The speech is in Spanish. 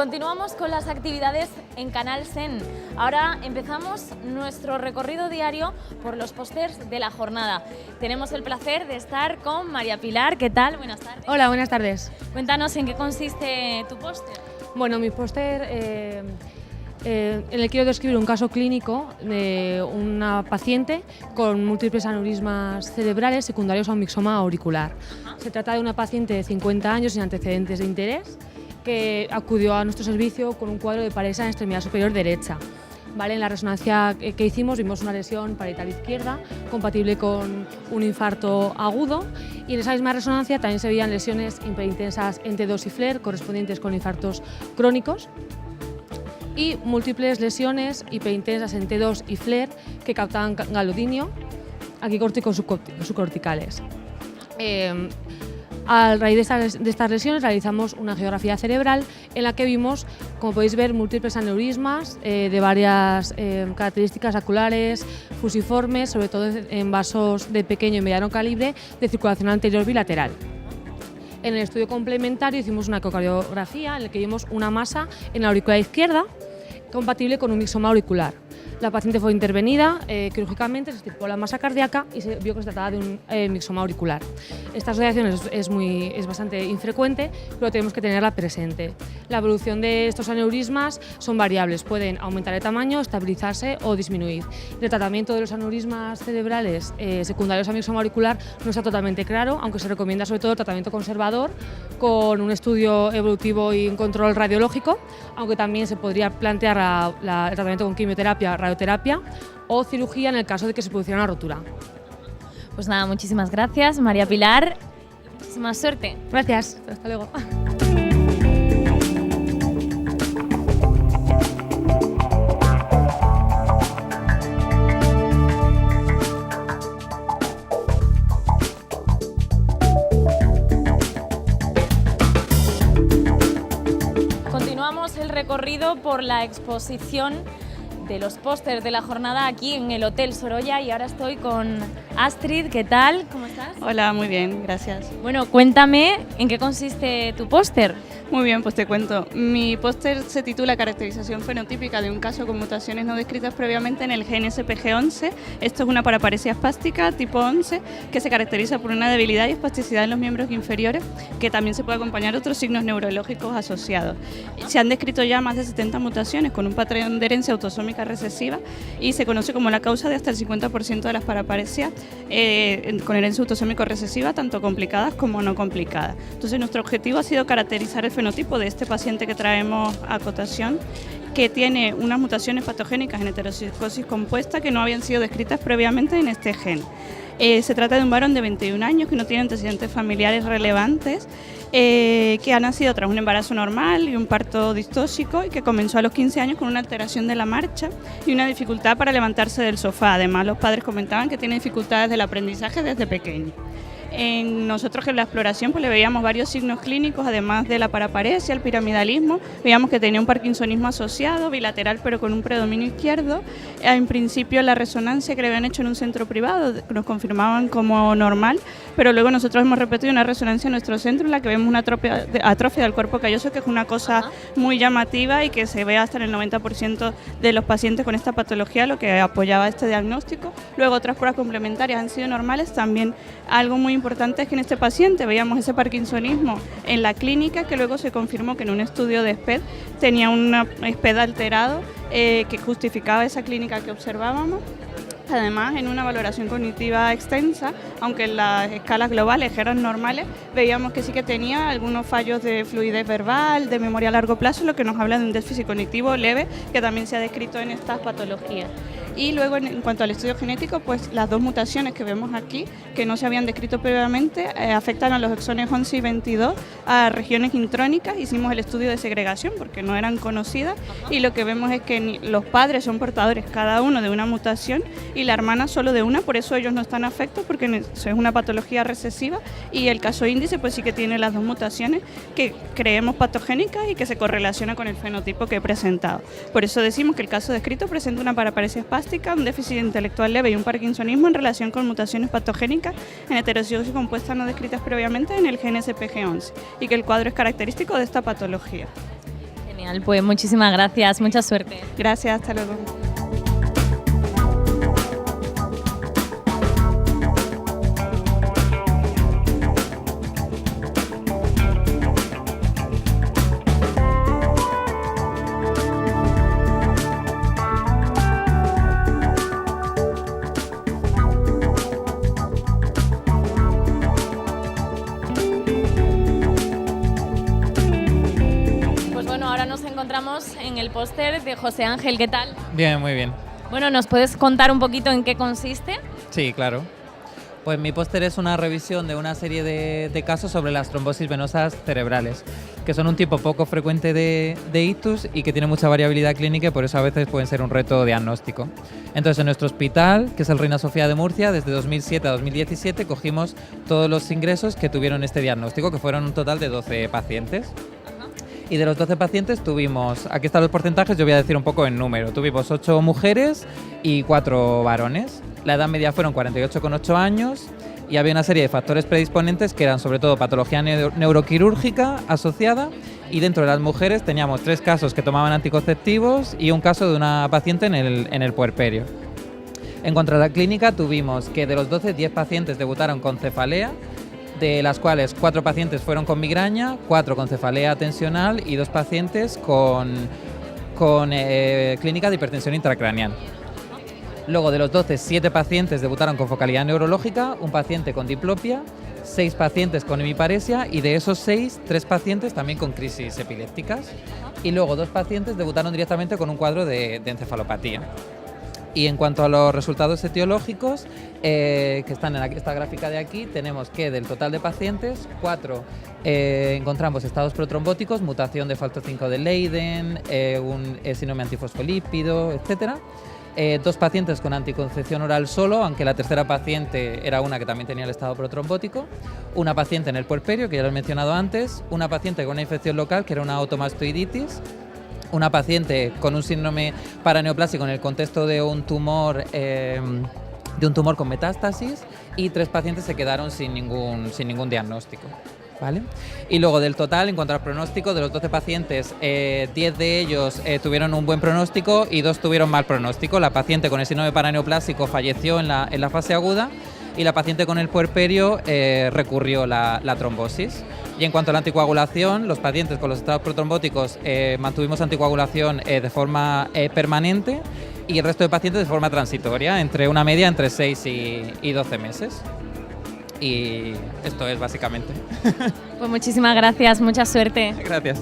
Continuamos con las actividades en Canal Sen. Ahora empezamos nuestro recorrido diario por los pósters de la jornada. Tenemos el placer de estar con María Pilar. ¿Qué tal? Buenas tardes. Hola, buenas tardes. Cuéntanos en qué consiste tu póster. Bueno, mi póster en el que quiero describir un caso clínico de una paciente con múltiples aneurismas cerebrales secundarios a un mixoma auricular. Se trata de una paciente de 50 años sin antecedentes de interés que acudió a nuestro servicio con un cuadro de paresia en extremidad superior derecha. ¿Vale? En la resonancia que hicimos vimos una lesión parietal izquierda compatible con un infarto agudo, y en esa misma resonancia también se veían lesiones hiperintensas en T2 y FLAIR correspondientes con infartos crónicos y múltiples lesiones hiperintensas en T2 y FLAIR que captaban galodinio, aquí córticos subcorticales. A raíz de estas lesiones realizamos una angiografía cerebral en la que vimos, como podéis ver, múltiples aneurismas de varias características oculares, fusiformes, sobre todo en vasos de pequeño y mediano calibre de circulación anterior bilateral. En el estudio complementario hicimos una ecocardiografía en la que vimos una masa en la aurícula izquierda compatible con un mixoma auricular. La paciente fue intervenida quirúrgicamente, se extirpó la masa cardíaca y se vio que se trataba de un mixoma auricular. Esta asociación es bastante infrecuente, pero tenemos que tenerla presente. La evolución de estos aneurismas son variables, pueden aumentar de tamaño, estabilizarse o disminuir. El tratamiento de los aneurismas cerebrales secundarios a mixoma auricular no está totalmente claro, aunque se recomienda sobre todo el tratamiento conservador con un estudio evolutivo y un control radiológico, aunque también se podría plantear el tratamiento con quimioterapia, radioterapia o cirugía en el caso de que se produciera una rotura. Pues nada, muchísimas gracias, María Pilar. Muchísima suerte. Gracias, hasta luego. Continuamos el recorrido por la exposición de los pósters de la jornada aquí en el Hotel Sorolla, y ahora estoy con Astrid. ¿Qué tal? ¿Cómo estás? Hola, muy bien, gracias. Bueno, cuéntame en qué consiste tu póster. Muy bien, pues te cuento. Mi póster se titula Caracterización fenotípica de un caso con mutaciones no descritas previamente en el gen SPG11. Esto es una paraparesia espástica tipo 11 que se caracteriza por una debilidad y espasticidad en los miembros inferiores, que también se puede acompañar de otros signos neurológicos asociados. Se han descrito ya más de 70 mutaciones con un patrón de herencia autosómica recesiva y se conoce como la causa de hasta el 50% de las paraparesias con herencia autosómico recesiva, tanto complicadas como no complicadas. Entonces, nuestro objetivo ha sido caracterizar el fenotipo de este paciente que traemos a cotación, que tiene unas mutaciones patogénicas en heterocigosis compuesta que no habían sido descritas previamente en este gen. Se trata de un varón de 21 años que no tiene antecedentes familiares relevantes, que ha nacido tras un embarazo normal y un parto distóxico y que comenzó a los 15 años con una alteración de la marcha y una dificultad para levantarse del sofá. Además, los padres comentaban que tiene dificultades del aprendizaje desde pequeño. Nosotros en la exploración pues le veíamos varios signos clínicos, además de la paraparesia, el piramidalismo. Veíamos que tenía un parkinsonismo asociado, bilateral pero con un predominio izquierdo. En principio la resonancia que le habían hecho en un centro privado nos confirmaban como normal, pero luego nosotros hemos repetido una resonancia en nuestro centro en la que vemos una atrofia del cuerpo calloso, que es una cosa muy llamativa y que se ve hasta en el 90% de los pacientes con esta patología, lo que apoyaba este diagnóstico. Luego otras pruebas complementarias han sido normales. También algo muy importante es que en este paciente veíamos ese parkinsonismo en la clínica, que luego se confirmó que en un estudio de SPED tenía un SPED alterado que justificaba esa clínica que observábamos. Además, en una valoración cognitiva extensa, aunque en las escalas globales eran normales, veíamos que sí que tenía algunos fallos de fluidez verbal, de memoria a largo plazo, lo que nos habla de un déficit cognitivo leve que también se ha descrito en estas patologías. Y luego, en cuanto al estudio genético, pues las dos mutaciones que vemos aquí, que no se habían descrito previamente, afectan a los exones 11 y 22, a regiones intrónicas. Hicimos el estudio de segregación porque no eran conocidas, y lo que vemos es que los padres son portadores cada uno de una mutación y la hermana solo de una, por eso ellos no están afectos, porque es una patología recesiva, y el caso índice pues sí que tiene las dos mutaciones que creemos patogénicas y que se correlaciona con el fenotipo que he presentado. Por eso decimos que el caso descrito presenta una paraparesia espástica, un déficit intelectual leve y un parkinsonismo en relación con mutaciones patogénicas en heterocigosis compuesta no descritas previamente en el gen SPG11, y que el cuadro es característico de esta patología. Genial, pues muchísimas gracias, mucha suerte. Gracias, hasta luego. Nos encontramos en el póster de José Ángel, ¿qué tal? Bien, muy bien. Bueno, ¿nos puedes contar un poquito en qué consiste? Sí, claro. Pues mi póster es una revisión de una serie de casos sobre las trombosis venosas cerebrales, que son un tipo poco frecuente de ictus y que tiene mucha variabilidad clínica y por eso a veces pueden ser un reto diagnóstico. Entonces, en nuestro hospital, que es el Reina Sofía de Murcia, desde 2007 a 2017 cogimos todos los ingresos que tuvieron este diagnóstico, que fueron un total de 12 pacientes. Y de los 12 pacientes tuvimos, aquí están los porcentajes, yo voy a decir un poco en número, tuvimos 8 mujeres y 4 varones. La edad media fueron 48,8 años y había una serie de factores predisponentes que eran sobre todo patología neuroquirúrgica asociada, y dentro de las mujeres teníamos 3 casos que tomaban anticonceptivos y un caso de una paciente en el puerperio. En cuanto a la clínica, tuvimos que de los 12, 10 pacientes debutaron con cefalea, de las cuales 4 pacientes fueron con migraña, 4 con cefalea tensional y 2 pacientes con clínica de hipertensión intracraneal. Luego, de los 12, 7 pacientes debutaron con focalidad neurológica, un paciente con diplopia, 6 pacientes con hemiparesia y de esos 6, 3 pacientes también con crisis epilépticas. Y luego 2 pacientes debutaron directamente con un cuadro de encefalopatía. Y en cuanto a los resultados etiológicos, que están en esta gráfica de aquí, tenemos que del total de pacientes, 4 encontramos estados protrombóticos, mutación de Factor 5 de Leiden, un síndrome antifosfolípido, etc. 2 pacientes con anticoncepción oral solo, aunque la tercera paciente era una que también tenía el estado protrombótico, una paciente en el puerperio, que ya lo he mencionado antes, una paciente con una infección local, que era una automastoiditis, una paciente con un síndrome paraneoplásico en el contexto de un tumor con metástasis, y 3 pacientes se quedaron sin ningún diagnóstico. ¿Vale? Y luego del total, en cuanto al pronóstico, de los 12 pacientes, 10 de ellos tuvieron un buen pronóstico y 2 tuvieron mal pronóstico. La paciente con el síndrome paraneoplásico falleció en la fase aguda y la paciente con el puerperio recurrió la trombosis. Y en cuanto a la anticoagulación, los pacientes con los estados protrombóticos mantuvimos anticoagulación de forma permanente, y el resto de pacientes de forma transitoria, una media entre 6 y 12 meses. Y esto es básicamente. Pues muchísimas gracias, mucha suerte. Gracias.